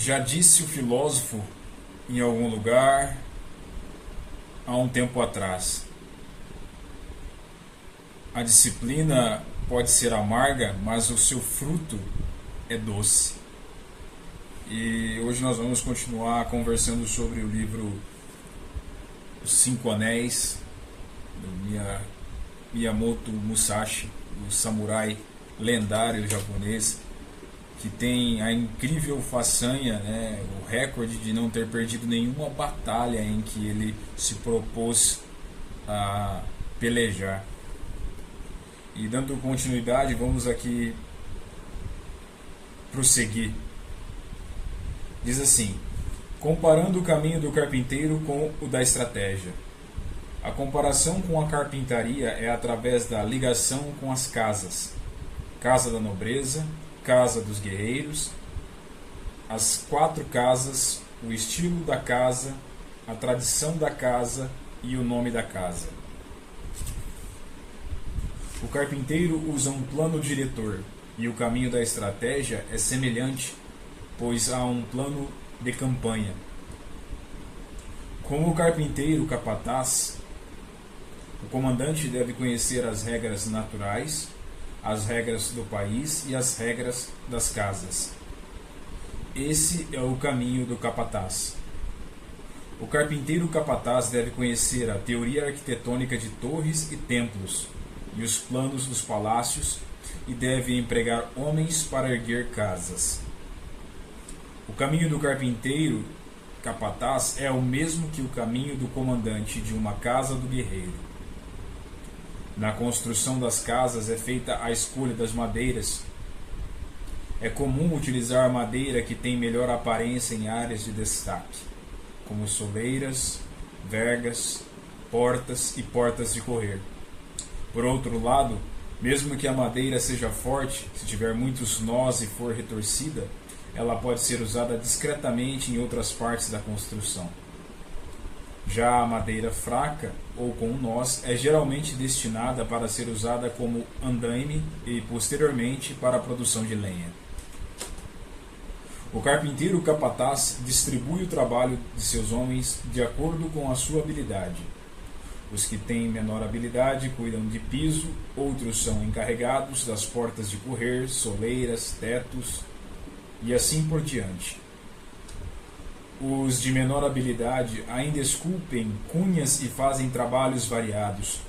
Já disse o filósofo em algum lugar há um tempo atrás: a disciplina pode ser amarga, mas o seu fruto é doce. E hoje nós vamos continuar conversando sobre o livro Os Cinco Anéis, do Miyamoto Musashi, o samurai lendário japonês, que tem a incrível façanha, né, o recorde de não ter perdido nenhuma batalha em que ele se propôs a pelejar. E dando continuidade, vamos aqui prosseguir. Diz assim: comparando o caminho do carpinteiro com o da estratégia. A comparação com a carpintaria é através da ligação com as casas: casa da nobreza, casa dos guerreiros, as quatro casas, o estilo da casa, a tradição da casa e o nome da casa. O carpinteiro usa um plano diretor, e o caminho da estratégia é semelhante, pois há um plano de campanha. Como o carpinteiro capataz, o comandante deve conhecer as regras naturais, as regras do país e as regras das casas. Esse é o caminho do capataz. O carpinteiro capataz deve conhecer a teoria arquitetônica de torres e templos e os planos dos palácios, e deve empregar homens para erguer casas. O caminho do carpinteiro capataz é o mesmo que o caminho do comandante de uma casa do guerreiro. Na construção das casas é feita a escolha das madeiras. É comum utilizar madeira que tem melhor aparência em áreas de destaque, como soleiras, vergas, portas e portas de correr. Por outro lado, mesmo que a madeira seja forte, se tiver muitos nós e for retorcida, ela pode ser usada discretamente em outras partes da construção. Já a madeira fraca ou com nós é geralmente destinada para ser usada como andaime e posteriormente para a produção de lenha. O carpinteiro capataz distribui o trabalho de seus homens de acordo com a sua habilidade. Os que têm menor habilidade cuidam de piso, outros são encarregados das portas de correr, soleiras, tetos e assim por diante. Os de menor habilidade ainda esculpem cunhas e fazem trabalhos variados.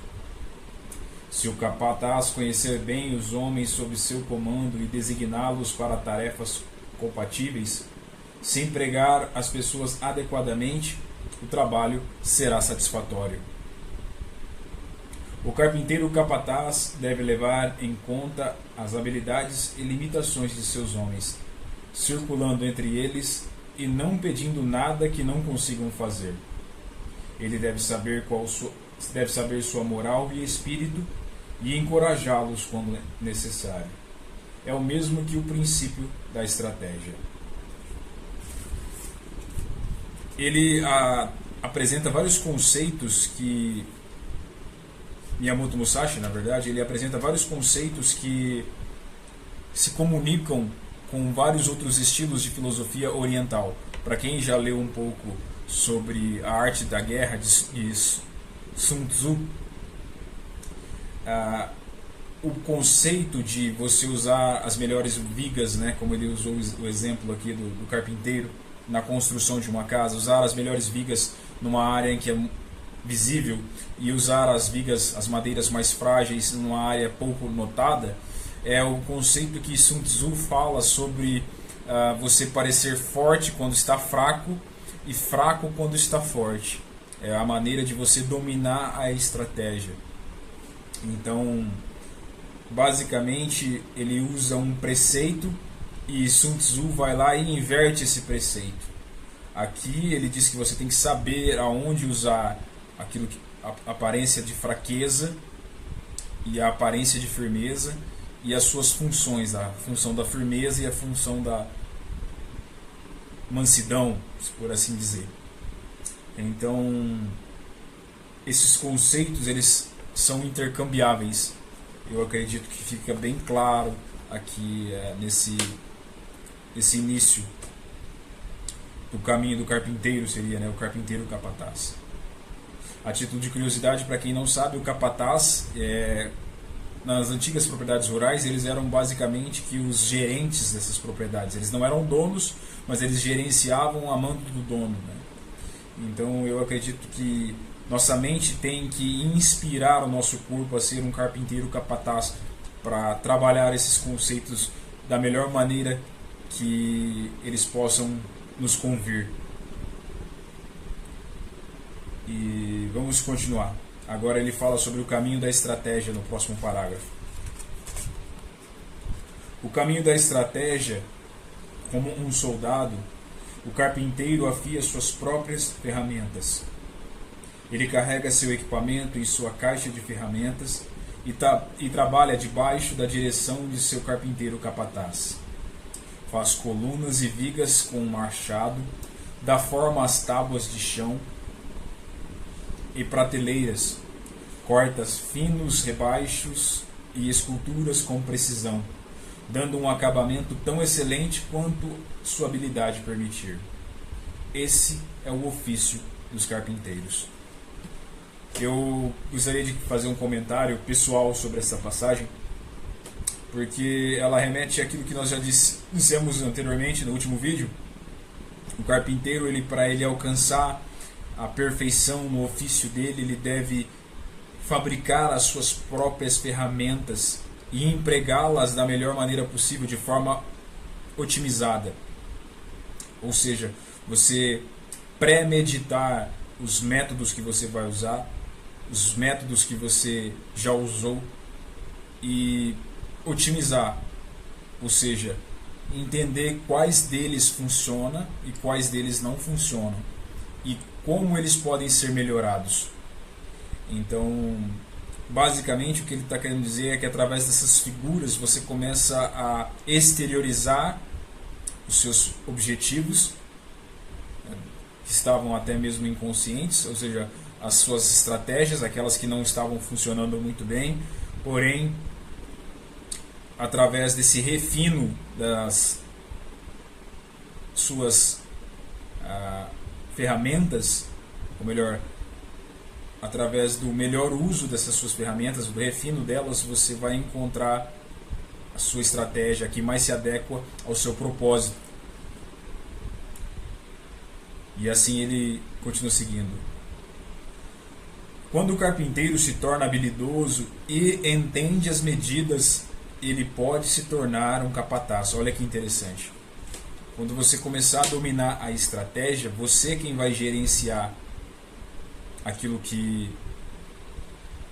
Se o capataz conhecer bem os homens sob seu comando e designá-los para tarefas compatíveis, se empregar as pessoas adequadamente, o trabalho será satisfatório. O carpinteiro capataz deve levar em conta as habilidades e limitações de seus homens, circulando entre eles e não pedindo nada que não consigam fazer. Ele deve saber sua moral e espírito e encorajá-los quando necessário. É o mesmo que o princípio da estratégia. Ele apresenta vários conceitos que Miyamoto Musashi, na verdade, ele apresenta vários conceitos que se comunicam com vários outros estilos de filosofia oriental. Para quem já leu um pouco sobre a arte da guerra de Sun Tzu, o conceito de você usar as melhores vigas, né, como ele usou o exemplo aqui do carpinteiro, na construção de uma casa, usar as melhores vigas numa área em que é visível e usar as vigas, as madeiras mais frágeis numa área pouco notada, é o conceito que Sun Tzu fala sobre você parecer forte quando está fraco e fraco quando está forte. É a maneira de você dominar a estratégia. Então, basicamente, ele usa um preceito e Sun Tzu vai lá e inverte esse preceito. Aqui ele diz que você tem que saber aonde usar aquilo que a aparência de fraqueza e a aparência de firmeza e as suas funções, a função da firmeza e a função da mansidão, por assim dizer. Então, esses conceitos eles são intercambiáveis. Eu acredito que fica bem claro aqui nesse início. o caminho do carpinteiro seria, né, o carpinteiro capataz. A título de curiosidade, para quem não sabe, o capataz, nas antigas propriedades rurais, eles eram basicamente que os gerentes dessas propriedades. Eles não eram donos, mas eles gerenciavam a mando do dono, né? Então eu acredito que nossa mente tem que inspirar o nosso corpo a ser um carpinteiro capataz para trabalhar esses conceitos da melhor maneira que eles possam nos convir. E vamos continuar. Agora ele fala sobre o caminho da estratégia no próximo parágrafo. O caminho da estratégia, como um soldado, o carpinteiro afia suas próprias ferramentas. Ele carrega seu equipamento em sua caixa de ferramentas e trabalha debaixo da direção de seu carpinteiro capataz. Faz colunas e vigas com um machado, dá forma às tábuas de chão e prateleiras, corta finos rebaixos e esculturas com precisão, dando um acabamento tão excelente quanto sua habilidade permitir. Esse é o ofício dos carpinteiros. Eu gostaria de fazer um comentário pessoal sobre essa passagem, porque ela remete àquilo que nós já dissemos anteriormente no último vídeo. O carpinteiro, para ele alcançar a perfeição no ofício dele, ele deve fabricar as suas próprias ferramentas e empregá-las da melhor maneira possível, de forma otimizada. Ou seja, você pré-meditar os métodos que você vai usar, os métodos que você já usou, e otimizar, ou seja, entender quais deles funcionam e quais deles não funcionam e como eles podem ser melhorados. Então, basicamente o que ele está querendo dizer é que através dessas figuras você começa a exteriorizar os seus objetivos, que estavam até mesmo inconscientes, ou seja, as suas estratégias, aquelas que não estavam funcionando muito bem, porém, através desse refino das suas ferramentas, ou melhor, através do melhor uso dessas suas ferramentas, do refino delas, você vai encontrar a sua estratégia que mais se adequa ao seu propósito. E assim ele continua seguindo. Quando o carpinteiro se torna habilidoso e entende as medidas, ele pode se tornar um capataz. Olha que interessante. Quando você começar a dominar a estratégia, você é quem vai gerenciar aquilo que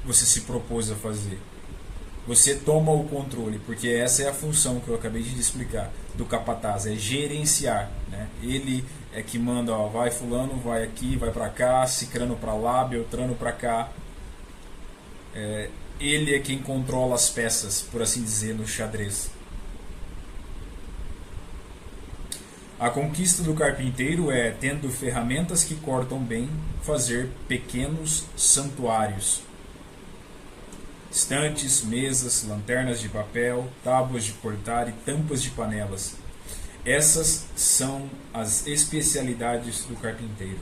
você se propôs a fazer. Você toma o controle, porque essa é a função que eu acabei de explicar do capataz, é gerenciar, né? Ele é que manda, ó, vai fulano, vai aqui, vai para cá, cicrano para lá, beltrano para cá. Ele é quem controla as peças, por assim dizer, no xadrez. A conquista do carpinteiro é, tendo ferramentas que cortam bem, fazer pequenos santuários. Estantes, mesas, lanternas de papel, tábuas de cortar e tampas de panelas. Essas são as especialidades do carpinteiro.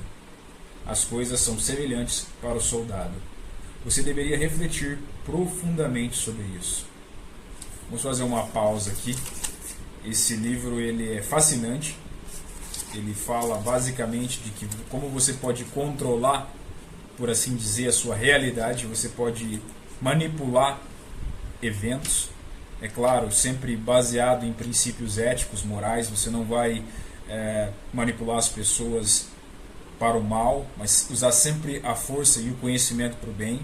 As coisas são semelhantes para o soldado. Você deveria refletir profundamente sobre isso. Vamos fazer uma pausa aqui. Esse livro ele é fascinante. Ele fala basicamente de que como você pode controlar, por assim dizer, a sua realidade. Você pode manipular eventos, é claro, sempre baseado em princípios éticos, morais. Você não vai manipular as pessoas para o mal, mas usar sempre a força e o conhecimento para o bem,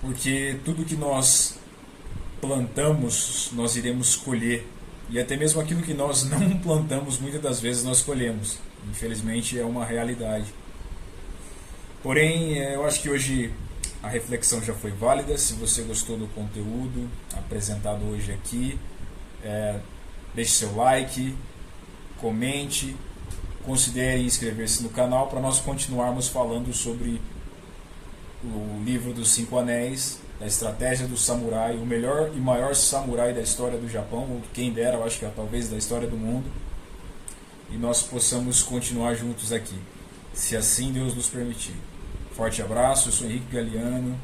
porque tudo que nós plantamos, nós iremos colher, e até mesmo aquilo que nós não plantamos, muitas das vezes nós colhemos. Infelizmente é uma realidade. Porém, eu acho que hoje a reflexão já foi válida. Se você gostou do conteúdo apresentado hoje aqui, deixe seu like, comente, considere inscrever-se no canal para nós continuarmos falando sobre o livro dos 5 Anéis da estratégia do samurai, o melhor e maior samurai da história do Japão, ou quem dera, eu acho que é talvez da história do mundo, e nós possamos continuar juntos aqui, se assim Deus nos permitir. Forte abraço, eu sou Henrique Galiano,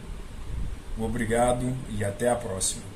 obrigado e até a próxima.